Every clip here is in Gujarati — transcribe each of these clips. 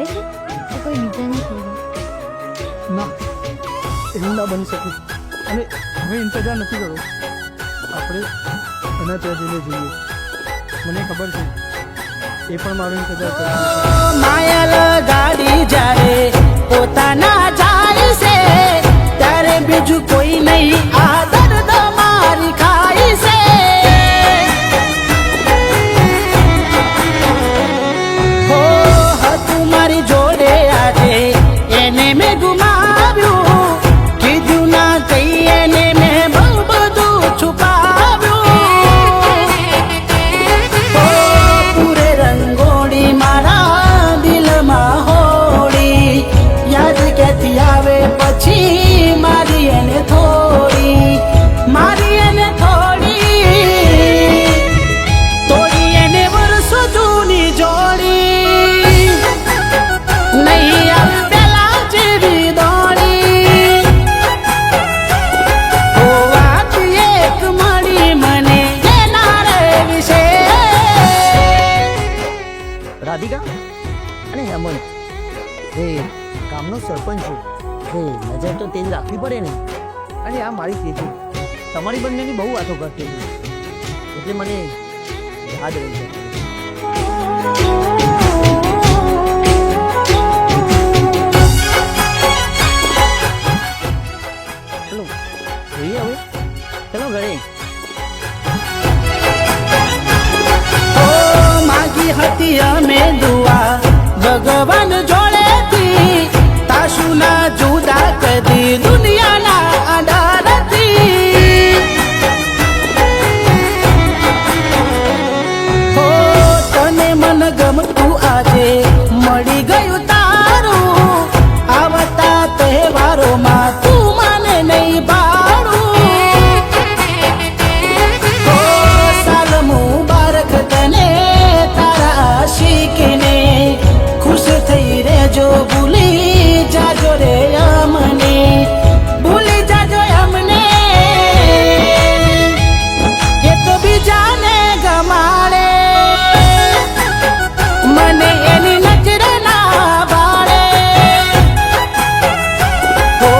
છે કે કોઈ બીજાને ખોડો? ના, એવું ના બની શકે. અને હવે ઇંતજાર નથી કરવો. આપણે એના ત્યાં જઈને જોઈએ. મને ખબર છે એ પણ મારો ઇંતજાર કરશે. માયલ ગાડી જ્યારે પોતાના જાય છે ત્યારે બીજું કોઈ નહીં આ દર્દ મારી ખાઈ છે. હો હતું મારી જોડે આજે એને મેં ગુમાવ્યું, કીધું ના કઈ એને મેં બહુ બધું છુપાવ્યું. હો પૂરે રંગોળી મારા દિલમાં હોળી, યાદ ક્યાંથી આવે પછી મારી એને થોડી, મારી એને થોડી, તોડી એને વર્ષો જૂની જોડી, નહીં આવે પેલા જેવી દોડી. ઓ વાત એક મળી મને એના રે વિશે. રાધિકા અને હેમંત એ ગામનો સરપંચ છે, એ નજર તો તેજ રાખવી પડે ને. અને આ મારી તેજી તમારી બંનેની બહુ વાતો કરતી હતી એટલે મને યાદ રહી છે. ચલો જોઈએ હવે, ચલો ઘરે. ઓ માગી હતી અમે દુઆ ભગવાન જોડેથી, તાશું ના જુદા કદી દુનિયાના આડારથી. હો તને મન ગમતું આજે મળી ગયું તારું, આવતા તહેવારોમાં તું મને નહીં ભાડું. હો સાલ મુબારક તને તારા આશિકને, ખુશ થઈ રેજો ભૂલી જાજો રે અમને, ભૂલી જાજો અમને. એક બીજાને ગમાડે મને એની નજર ના બાળે. હો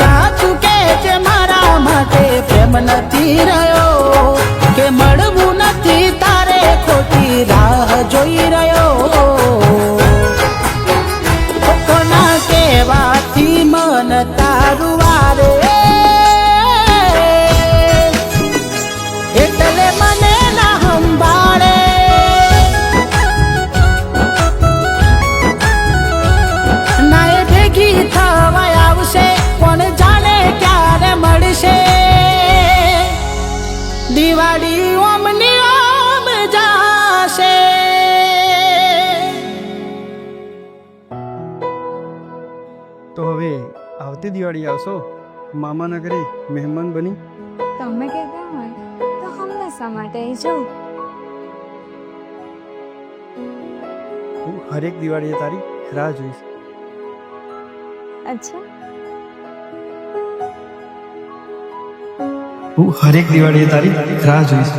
સાચું કે છે મારા માટે પ્રેમ નથી રહ્યો, કે મળવું નથી તારે ખોટી રાહ જોઈ રહ્યો. કોના કેવાથી મન તારું વારે, એટલે મને ના સંભાળે. ના એ ભેગી થવા આવશે કોણ જાણે ક્યારે મળશે. દિવાળી ઓમની ઓમ જાશે. તો હવે આવતી દિવાળી આવશો મામાના ઘરે મહેમાન બની. તમે કહેતા હોય તો હંમેશા માટે અહીં જવું. હું હરેક દિવાળીએ તારી રાહ જોઈશ. અચ્છા, હું હરેક દિવાળીએ તારી રાહ જોઈશ.